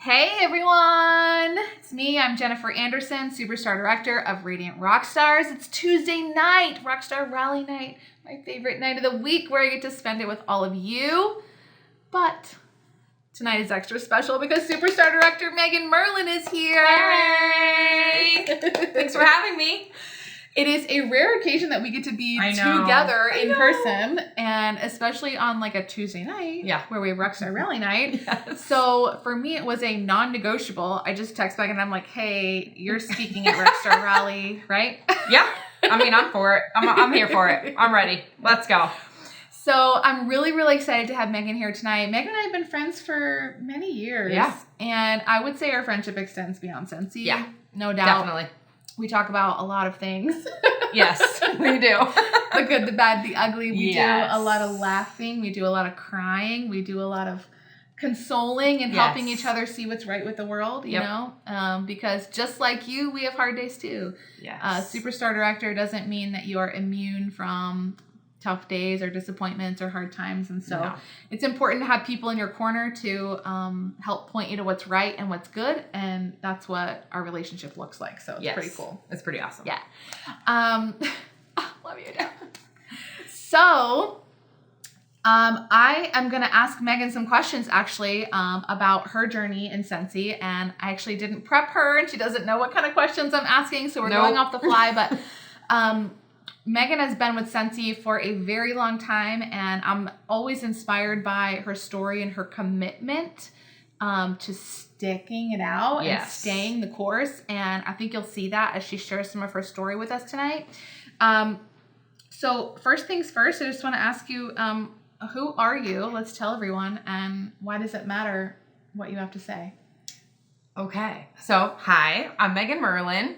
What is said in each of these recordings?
Hey everyone! It's me, I'm Jennifer Anderson, SupetStar Director of Radiant Rockstars. It's Tuesday night, RockStar Rally night, my favorite night of the week where I get to spend it with all of you. But tonight is extra special because SupetStar Director Meagan Merlin is here. Hey! Thanks for having me. It is a rare occasion that we get to be together in person, and especially on like a Tuesday night where we have RockStar Rally night. Yes. So for me, it was a non-negotiable. I just text back and I'm like, hey, you're speaking at RockStar Rally, right? Yeah. I mean, I'm for it. I'm here for it. I'm ready. Let's go. So I'm really, really excited to have Meagan here tonight. Meagan and I have been friends for many years. Yeah. And I would say our friendship extends beyond Scentsy. Yeah. No doubt. Definitely. We talk about a lot of things. Yes, we do. The good, the bad, the ugly. We do a lot of laughing. We do a lot of crying. We do a lot of consoling and helping each other see what's right with the world, you know? Because just like you, we have hard days too. Yes. SupetStar Director doesn't mean that you are immune from tough days or disappointments or hard times. And so it's important to have people in your corner to help point you to what's right and what's good. And that's what our relationship looks like. So it's pretty cool. It's pretty awesome. Yeah. Love you, Dad. So I am going to ask Meagan some questions actually about her journey in Scentsy. And I actually didn't prep her and she doesn't know what kind of questions I'm asking. So we're going off the fly. But Meagan has been with Scentsy for a very long time, and I'm always inspired by her story and her commitment to sticking it out and staying the course. And I think you'll see that as she shares some of her story with us tonight. So first things first, I just want to ask you, who are you? Let's tell everyone, and why does it matter what you have to say? Okay. So, hi, I'm Meagan Merlin.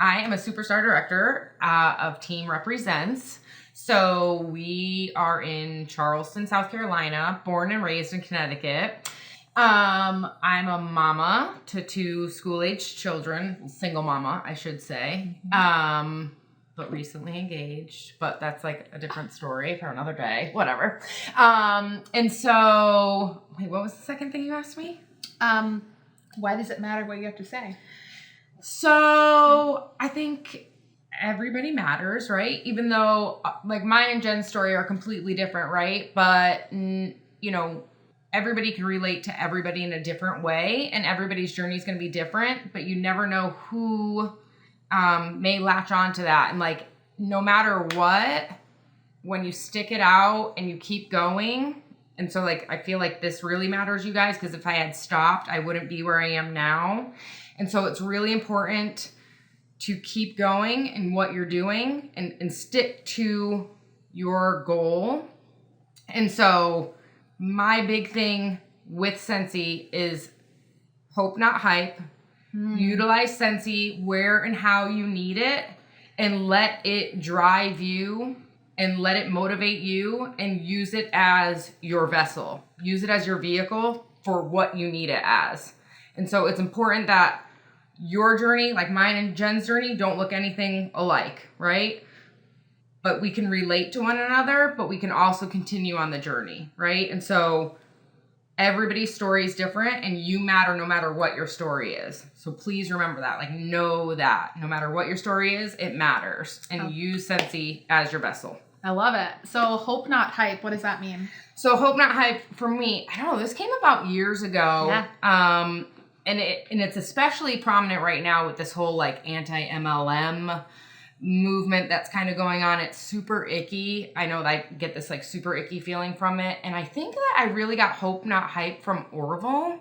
I am a SupetStar Director of Team Represents. So we are in Charleston, South Carolina, born and raised in Connecticut. I'm a mama to 2 school-aged children, single mama, I should say, but recently engaged. But that's like a different story for another day, whatever. And so, wait, what was the second thing you asked me? Why does it matter what you have to say? So I think everybody matters, right? Even though like mine and Jen's story are completely different, right? But, you know, everybody can relate to everybody in a different way, and everybody's journey is going to be different, but you never know who may latch on to that. And like, no matter what, when you stick it out and you keep going, and so like, I feel like this really matters, you guys, because if I had stopped, I wouldn't be where I am now. And so it's really important to keep going in what you're doing and stick to your goal. And so my big thing with Scentsy is hope, not hype. Utilize Scentsy where and how you need it, and let it drive you and let it motivate you, and use it as your vessel. Use it as your vehicle for what you need it as. And so it's important that your journey, like mine and Jen's journey, don't look anything alike, right? But we can relate to one another, but we can also continue on the journey, right? And so everybody's story is different, and you matter no matter what your story is. So please remember that. Like, know that no matter what your story is, it matters. And use Scentsy as your vessel. I love it. So hope, not hype. What does that mean? So hope, not hype for me, I don't know, this came about years ago. Yeah. And it's especially prominent right now with this whole like anti-MLM movement that's kind of going on. It's super icky. I know that I get this like super icky feeling from it. And I think that I really got hope, not hype from Orville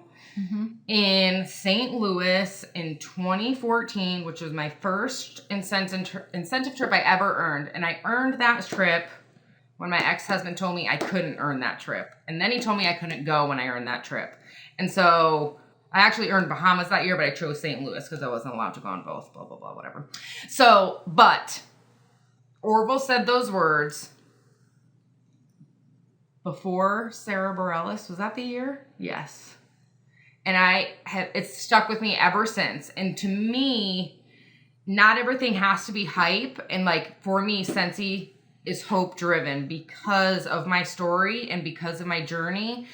in St. Louis in 2014, which was my first incentive trip I ever earned. And I earned that trip when my ex-husband told me I couldn't earn that trip. And then he told me I couldn't go when I earned that trip. And so I actually earned Bahamas that year, but I chose St. Louis because I wasn't allowed to go on both, blah, blah, blah, whatever. So, but Orville said those words before Sarah Bareilles. Was that the year? Yes. And it's stuck with me ever since. And to me, not everything has to be hype. And like, for me, Scentsy is hope driven because of my story and because of my journey.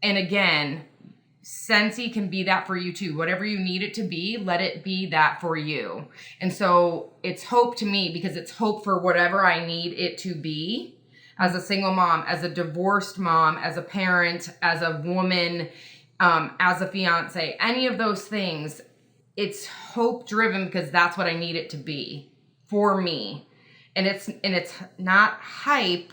And again, Scentsy can be that for you too. Whatever you need it to be, let it be that for you. And so it's hope to me because it's hope for whatever I need it to be as a single mom, as a divorced mom, as a parent, as a woman, as a fiance, any of those things. It's hope driven because that's what I need it to be for me. And it's not hype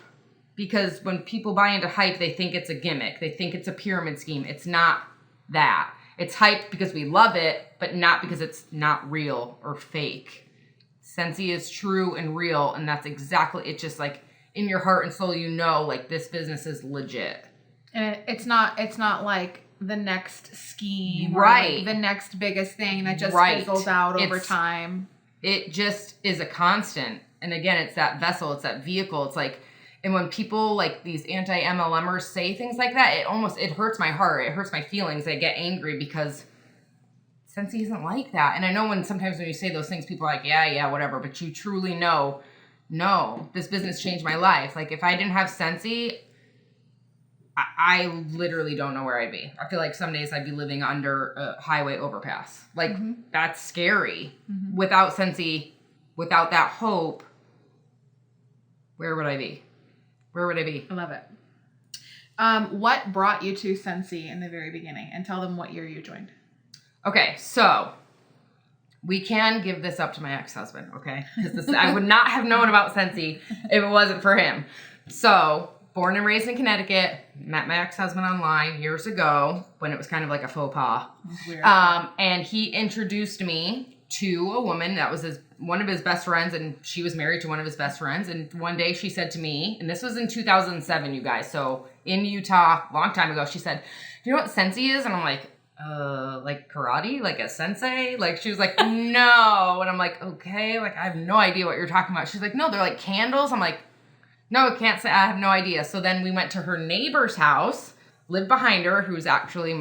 because when people buy into hype, they think it's a gimmick. They think it's a pyramid scheme. It's not that. It's hype because we love it, but not because it's not real or fake. Scentsy is true and real, and that's exactly, it's just like in your heart and soul, you know, like this business is legit. And it's not like the next scheme, right? Or like the next biggest thing that just right. fizzles out over time. It just is a constant. And again, it's that vessel, it's that vehicle. It's like, and when people like these anti-MLMers say things like that, it hurts my heart. It hurts my feelings. I get angry because Scentsy isn't like that. And I know sometimes when you say those things, people are like, yeah, whatever. But you truly know, no, this business changed my life. Like if I didn't have Scentsy, I literally don't know where I'd be. I feel like some days I'd be living under a highway overpass. Like that's scary. Without Scentsy, without that hope, where would I be? Where would I be? I love it. What brought you to Scentsy in the very beginning? And tell them what year you joined. Okay, so we can give this up to my ex-husband, okay? Because I would not have known about Scentsy if it wasn't for him. So, born and raised in Connecticut, met my ex-husband online years ago when it was kind of like a faux pas. That's weird. And he introduced me to a woman that was one of his best friends, and she was married to one of his best friends. And one day she said to me, and this was in 2007, you guys, so in Utah, long time ago, she said, "Do you know what Scentsy is?" And I'm like karate, like a sensei? Like, she was like, no. And I'm like, okay, like, I have no idea what you're talking about. She's like, no, they're like candles. I'm like, no, I can't say, I have no idea. So then we went to her neighbor's house, lived behind her, who's actually,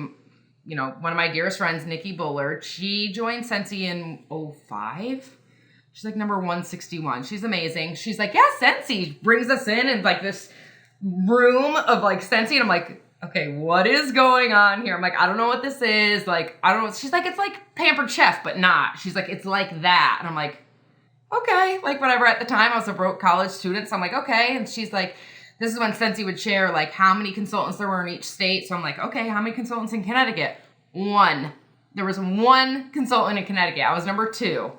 you know, one of my dearest friends, Nikki Bullard. She joined Scentsy in 2005. She's like number 161. She's amazing. She's like, yeah, Scentsy, brings us in and like this room of like Scentsy. And I'm like, okay, what is going on here? I'm like, I don't know what this is. Like, I don't know. She's like, it's like Pampered Chef, but not. She's like, it's like that. And I'm like, okay, like whatever. At the time, I was a broke college student. So I'm like, okay. And she's like, this is when Scentsy would share like how many consultants there were in each state. So I'm like, okay, how many consultants in Connecticut? 1. There was 1 consultant in Connecticut. I was number 2.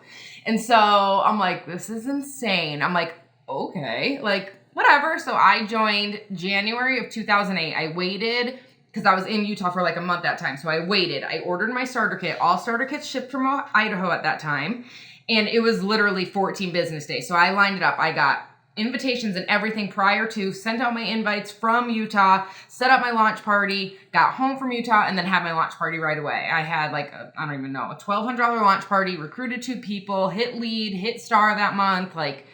And so I'm like, this is insane. I'm like, okay, like whatever. So I joined January of 2008. I waited because I was in Utah for like a month that time. So I waited. I ordered my starter kit. All starter kits shipped from Idaho at that time. And it was literally 14 business days. So I lined it up. I got invitations and everything prior to, sent out my invites from Utah, set up my launch party, got home from Utah, and then had my launch party right away. I had like, I don't even know, a $1,200 launch party, recruited 2 people, hit lead, hit star that month. Like,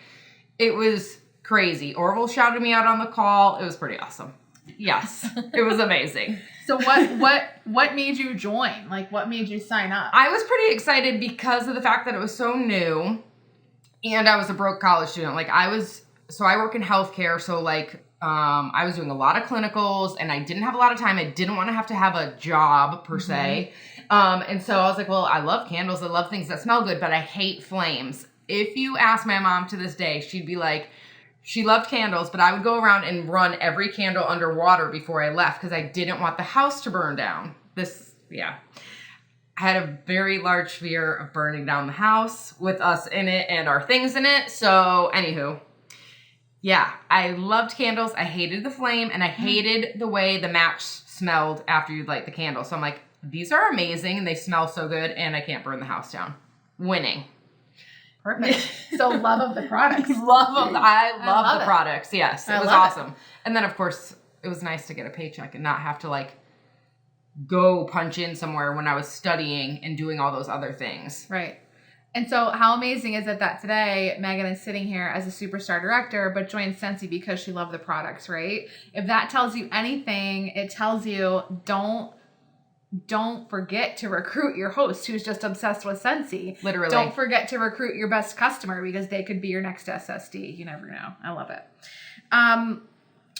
it was crazy. Orville shouted me out on the call. It was pretty awesome. Yes, it was amazing. So what made you join? Like, what made you sign up? I was pretty excited because of the fact that it was so new, and I was a broke college student. Like, so I work in healthcare, so like I was doing a lot of clinicals, and I didn't have a lot of time. I didn't want to have a job per se. And so I was like, well, I love candles. I love things that smell good, but I hate flames. If you ask my mom to this day, she'd be like, she loved candles, but I would go around and run every candle underwater before I left because I didn't want the house to burn down. I had a very large fear of burning down the house with us in it and our things in it. So anywho, yeah, I loved candles. I hated the flame, and I hated the way the match smelled after you'd light the candle. So I'm like, these are amazing and they smell so good, and I can't burn the house down. Winning. Perfect. So love of the products. I love the products. Yes, it was awesome. And then of course it was nice to get a paycheck and not have to like go punch in somewhere when I was studying and doing all those other things. Right. And so how amazing is it that today Meagan is sitting here as a SupetStar Director, but joined Scentsy because she loved the products, right? If that tells you anything, it tells you don't forget to recruit your host who's just obsessed with Scentsy. Literally. Don't forget to recruit your best customer because they could be your next SSD. You never know. I love it.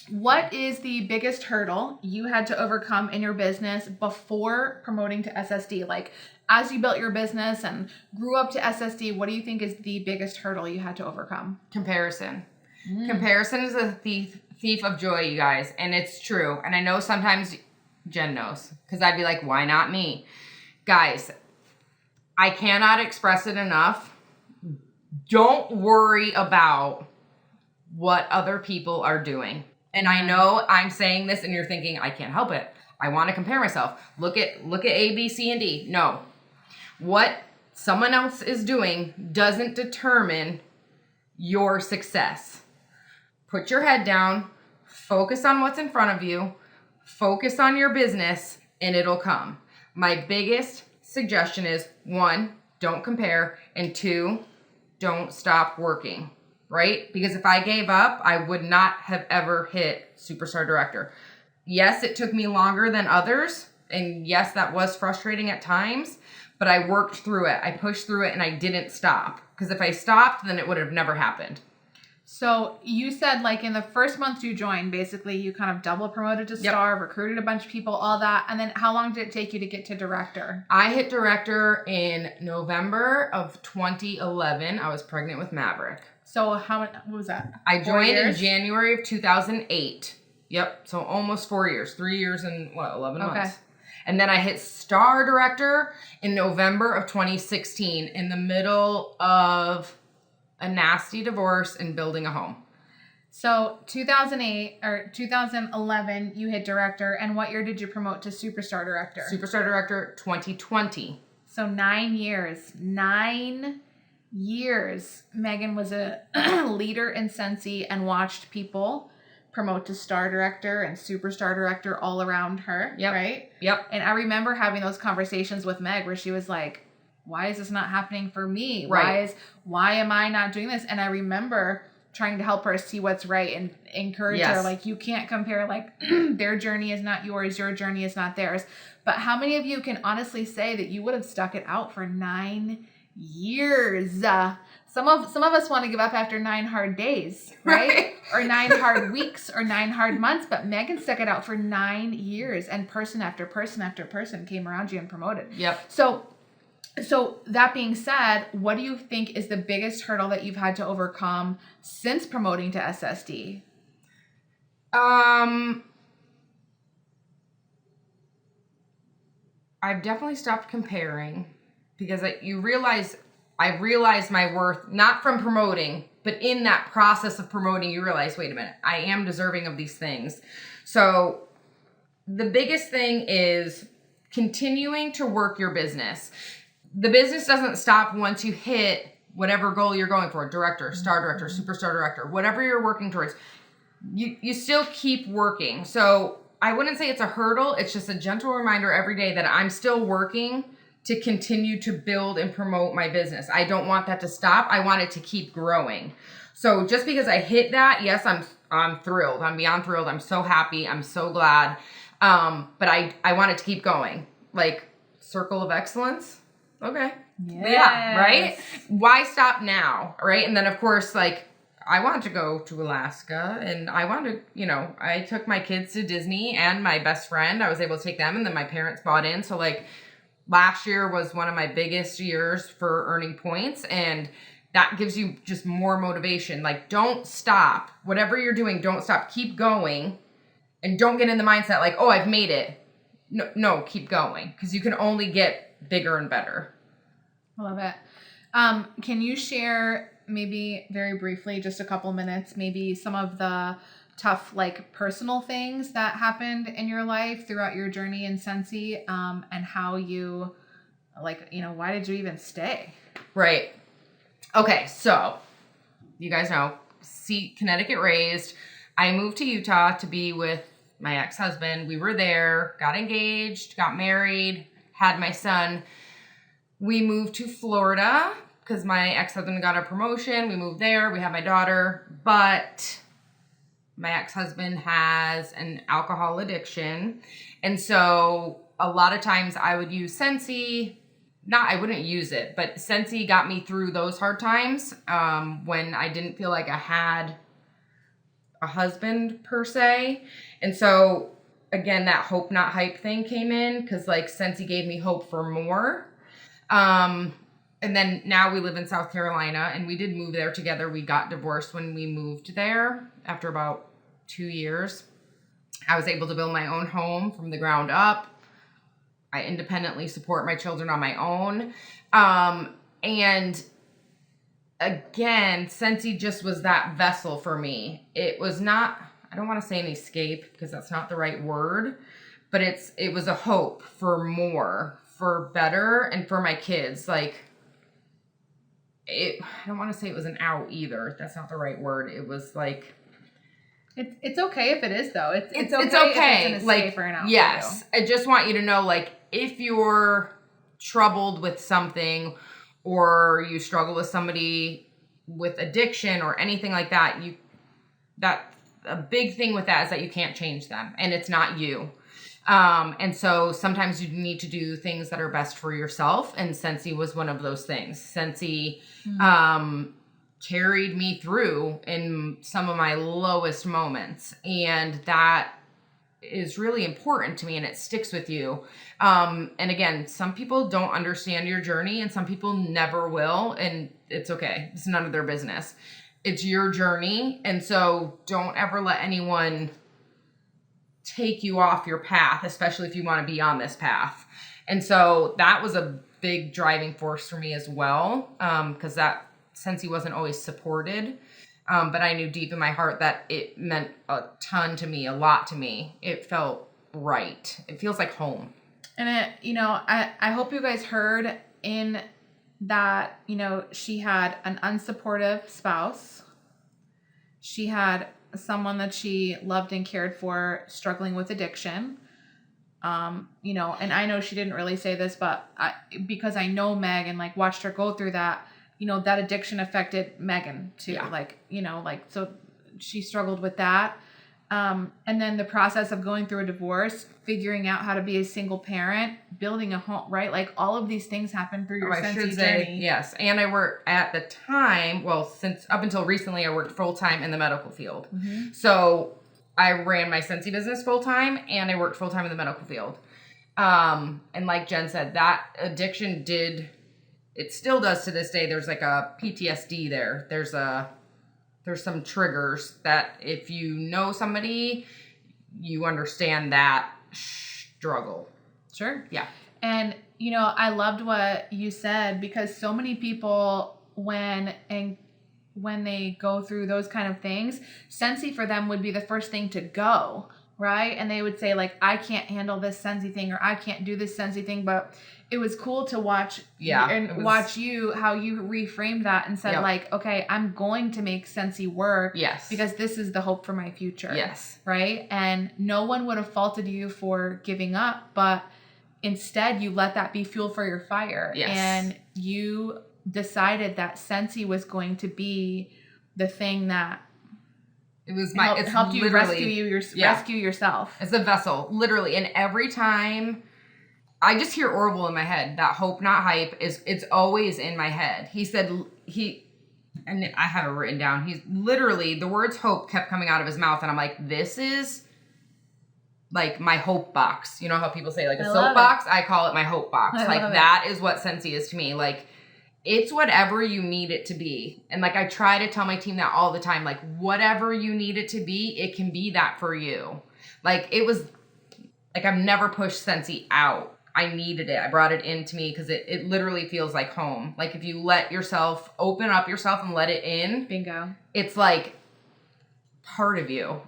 What is the biggest hurdle you had to overcome in your business before promoting to SSD? Like, as you built your business and grew up to SSD, what do you think is the biggest hurdle you had to overcome? Comparison. Comparison is a thief of joy, you guys. And it's true. And I know sometimes Jen knows, because I'd be like, why not me? Guys, I cannot express it enough. Don't worry about what other people are doing. And I know I'm saying this and you're thinking, I can't help it. I want to compare myself. Look at A, B, C, and D. No. What someone else is doing doesn't determine your success. Put your head down, focus on what's in front of you, focus on your business, and it'll come. My biggest suggestion is 1, don't compare, and 2, don't stop working. Right? Because if I gave up, I would not have ever hit SupetStar Director. Yes, it took me longer than others. And yes, that was frustrating at times, but I worked through it. I pushed through it and I didn't stop. Because if I stopped, then it would have never happened. So you said like in the first month you joined, basically you kind of double promoted to star, recruited a bunch of people, all that. And then how long did it take you to get to director? I hit director in November of 2011. I was pregnant with Maverick. So what was that? I joined in January of 2008. Yep. So almost 4 years, 3 years and 11 months. And then I hit star director in November of 2016 in the middle of a nasty divorce and building a home. So 2008 or 2011, you hit director. And what year did you promote to SupetStar Director? SupetStar Director 2020. So 9 years. 9 years. Meagan was a leader in Scentsy and watched people promote to star director and SupetStar Director all around her. Yep. Right? Yep. And I remember having those conversations with Meg where she was like, why is this not happening for me? Right. Why am I not doing this? And I remember trying to help her see what's right and encourage her. Like, you can't compare, like, their journey is not yours, your journey is not theirs. But how many of you can honestly say that you would have stuck it out for 9 years? Some of us want to give up after 9 hard days, right? Or 9 hard weeks or 9 hard months. But Meagan stuck it out for 9 years, and person after person after person came around you and promoted. Yep. So that being said, what do you think is the biggest hurdle that you've had to overcome since promoting to SSD? I've definitely stopped comparing because I realized my worth, not from promoting, but in that process of promoting, you realize, wait a minute, I am deserving of these things. So the biggest thing is continuing to work your business. The business doesn't stop once you hit whatever goal you're going for, director, star director, SupetStar Director, whatever you're working towards. You still keep working. So I wouldn't say it's a hurdle. It's just a gentle reminder every day that I'm still working to continue to build and promote my business. I don't want that to stop. I want it to keep growing. So just because I hit that, yes, I'm thrilled. I'm beyond thrilled. I'm so happy. I'm so glad. But I want it to keep going. Like, circle of excellence. Okay. Yes. Yeah, right? Why stop now, right? And then, of course, like, I want to go to Alaska, and I want to, I took my kids to Disney and my best friend. I was able to take them, and then my parents bought in. So, like, last year was one of my biggest years for earning points, and that gives you just more motivation. Like, don't stop. Whatever you're doing, don't stop. Keep going, and don't get in the mindset like, oh, I've made it. No, keep going, because you can only get bigger and better. I love it. Can you share maybe very briefly, just a couple minutes, maybe some of the tough, like, personal things that happened in your life throughout your journey in Scentsy, and how you, like, why did you even stay? Right. Okay, so you guys know, Connecticut raised. I moved to Utah to be with my ex-husband. We were there, got engaged, got married, had my son. We moved to Florida because my ex-husband got a promotion. We moved there. We had my daughter. But my ex-husband has an alcohol addiction. And so a lot of times I would use Scentsy. I wouldn't use it, but Scentsy got me through those hard times when I didn't feel like I had a husband per se. And so again, that hope not hype thing came in because like Scentsy gave me hope for more. And then now we live in South Carolina, and we did move there together. We got divorced when we moved there after about 2 years. I was able to build my own home from the ground up. I independently support my children on my own. And again, Scentsy just was that vessel for me. It was not, I don't want to say an escape because that's not the right word, but it was a hope for more, for better, and for my kids. Like, I don't want to say it was an out either. That's not the right word. It was like, it's okay if it is though. It's okay. It's If it's an escape like, or an out. yes. I just want you to know, like, if you're troubled with something or you struggle with somebody with addiction or anything like that, a big thing with that is that you can't change them, and it's not you. And so sometimes you need to do things that are best for yourself. And Scentsy was one of those things. Scentsy, carried me through in some of my lowest moments. And that is really important to me, and it sticks with you. And again, some people don't understand your journey, and some people never will. And it's okay. It's none of their business. It's your journey. And so don't ever let anyone take you off your path, especially if you want to be on this path. And so that was a big driving force for me as well, because that Scentsy wasn't always supported, but I knew deep in my heart that it meant a ton to me, a lot to me. It felt right. It feels like home. And I hope you guys heard in that, she had an unsupportive spouse. She had someone that she loved and cared for struggling with addiction. And I know she didn't really say this, but because I know Meagan, like, watched her go through that, that addiction affected Meagan too. Yeah. So she struggled with that. And then the process of going through a divorce, figuring out how to be a single parent, building a home, right? Like, all of these things happen through your Scentsy journey. Yes. And I worked at the time, since up until recently, I worked full-time in the medical field. Mm-hmm. So I ran my Scentsy business full-time, and I worked full-time in the medical field. And like Jen said, that addiction it still does to this day. There's like a PTSD there. There's some triggers that if you know somebody, you understand that struggle. Sure. Yeah. And, I loved what you said, because so many people, when they go through those kind of things, Scentsy for them would be the first thing to go, right? And they would say, like, I can't handle this Scentsy thing, or I can't do this Scentsy thing. But it was cool to watch watch you, how you reframed that and said, yep, like, okay, I'm going to make Scentsy work. Yes. Because this is the hope for my future. Yes. Right? And no one would have faulted you for giving up, but instead you let that be fuel for your fire. Yes. And you decided that Scentsy was going to be the thing that helped you rescue yourself. It's a vessel, literally. And every time I just hear Orville in my head, that hope not hype it's always in my head. He said, and I have it written down, he's literally, the words hope kept coming out of his mouth, and I'm like, this is like my hope box. You know how people say, like, a soap box? I call it my hope box. Like, that is what Scentsy is to me. Like, it's whatever you need it to be. And like, I try to tell my team that all the time, like, whatever you need it to be, it can be that for you. Like, it was like, I've never pushed Scentsy out. I needed it. I brought it into me because it literally feels like home. Like, if you let yourself open up yourself and let it in, bingo, it's like part of you.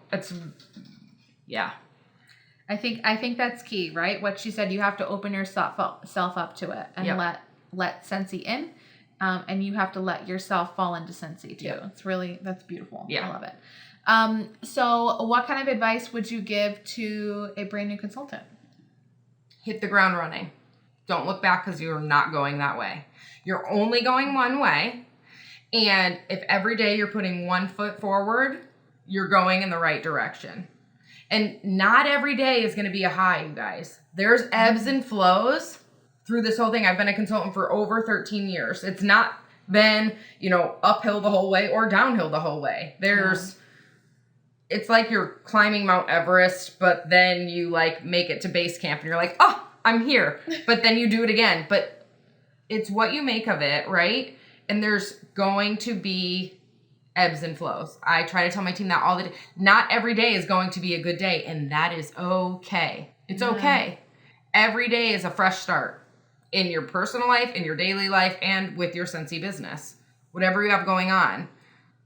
Yeah. I think that's key, right? What she said, you have to open yourself up to it and yep, let Scentsy in, and you have to let yourself fall into Scentsy too. Yep. That's beautiful. Yeah. I love it. So what kind of advice would you give to a brand new consultant? Hit the ground running. Don't look back, because you're not going that way. You're only going one way. And if every day you're putting one foot forward, you're going in the right direction. And not every day is going to be a high, you guys. There's ebbs and flows through this whole thing. I've been a consultant for over 13 years. It's not been, uphill the whole way or downhill the whole way. There's it's like you're climbing Mount Everest, but then you like make it to base camp and you're like, oh, I'm here. But then you do it again. But it's what you make of it, right? And there's going to be ebbs and flows. I try to tell my team that all the day. Not every day is going to be a good day, and that is okay. It's okay. Every day is a fresh start in your personal life, in your daily life, and with your Scentsy business. Whatever you have going on,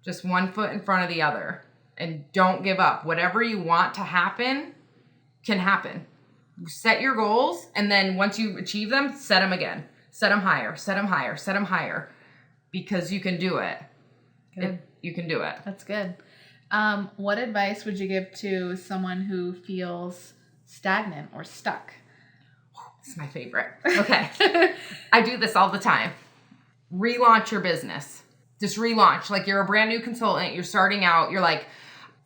just one foot in front of the other. And don't give up. Whatever you want to happen can happen. You set your goals, and then once you achieve them, set them again. Set them higher, set them higher, set them higher. Because you can do it. Good. You can do it. That's good. What advice would you give to someone who feels stagnant or stuck? This is my favorite. Okay. I do this all the time. Relaunch your business. Just relaunch. Like you're a brand new consultant. You're starting out. You're like,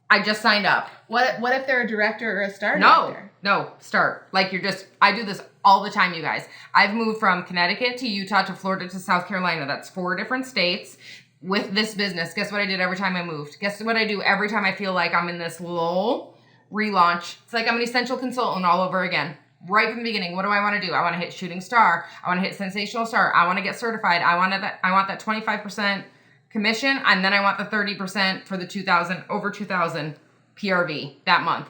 I just signed up. What if they're a director or a star director? No, start. Like I do this all the time, you guys. I've moved from Connecticut to Utah to Florida to South Carolina. That's 4 different states with this business. Guess what I did every time I moved? Guess what I do every time I feel like I'm in this lull? Relaunch. It's like I'm an essential consultant all over again. Right from the beginning, what do I want to do? I want to hit shooting star. I want to hit sensational star. I want to get certified. I want that 25% commission, and then I want the 30% for the over 2,000 PRV that month.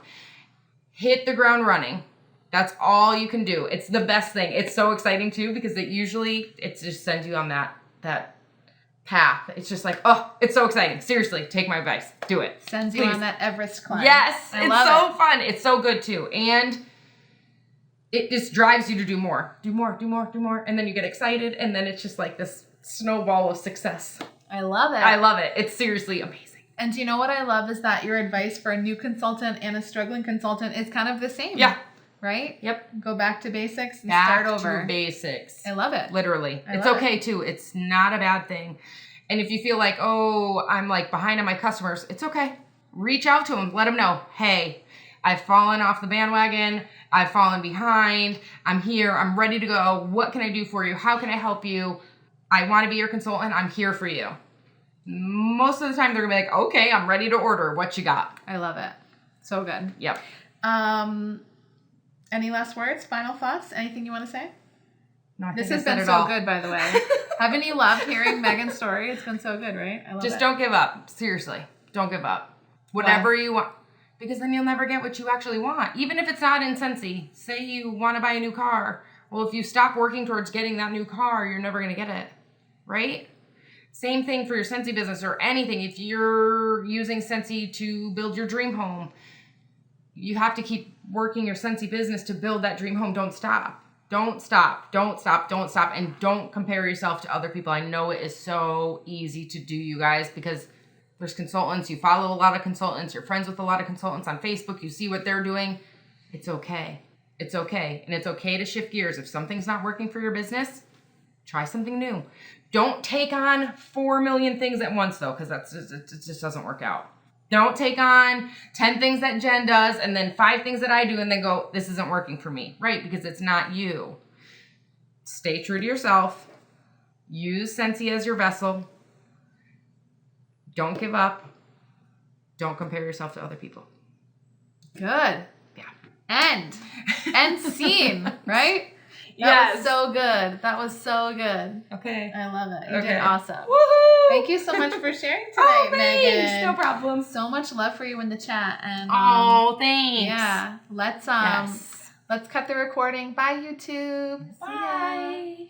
Hit the ground running. That's all you can do. It's the best thing. It's so exciting too, because it just sends you on that path. It's just like, oh, it's so exciting. Seriously, take my advice. Do it. Sends you on that Everest climb. Yes, it's so fun. It's so good too. And it just drives you to do more. Do more. And then you get excited, and then it's just like this snowball of success. I love it. I love it. It's seriously amazing. And do you know what I love is that your advice for a new consultant and a struggling consultant is kind of the same. Yeah. Right? Yep. Go back to basics and start over. Back to basics. I love it. Literally. It's okay too. It's not a bad thing. And if you feel like, oh, I'm like behind on my customers, it's okay. Reach out to them. Let them know, hey, I've fallen off the bandwagon. I've fallen behind. I'm here. I'm ready to go. What can I do for you? How can I help you? I want to be your consultant. I'm here for you. Most of the time, they're going to be like, okay, I'm ready to order. What you got? I love it. So good. Yep. Any last words? Final thoughts? Anything you want to say? No, this has been so good, by the way. Haven't you loved hearing Meagan's story? It's been so good, right? I love it. Just don't give up. Seriously. Don't give up. Whatever you want. Because then you'll never get what you actually want. Even if it's not in Scentsy. Say you want to buy a new car. Well, if you stop working towards getting that new car, you're never going to get it. Right? Same thing for your Scentsy business or anything. If you're using Scentsy to build your dream home, you have to keep working your Scentsy business to build that dream home. Don't stop. Don't stop. Don't stop. Don't stop. And don't compare yourself to other people. I know it is so easy to do, you guys, because there's consultants. You follow a lot of consultants. You're friends with a lot of consultants on Facebook. You see what they're doing. It's okay. It's okay. And it's okay to shift gears. If something's not working for your business, try something new. Don't take on 4 million things at once, though, because it just doesn't work out. Don't take on 10 things that Jen does and then 5 things that I do and then go, this isn't working for me, right? Because it's not you. Stay true to yourself. Use Scentsy as your vessel. Don't give up. Don't compare yourself to other people. Good. Yeah. End scene, right? That was so good. That was so good. Okay. I love it. You did awesome. Woohoo! Thank you so much for sharing tonight, Meagan. No problem. So much love for you in the chat. And thanks. Yeah. Let's cut the recording. Bye, YouTube. Bye.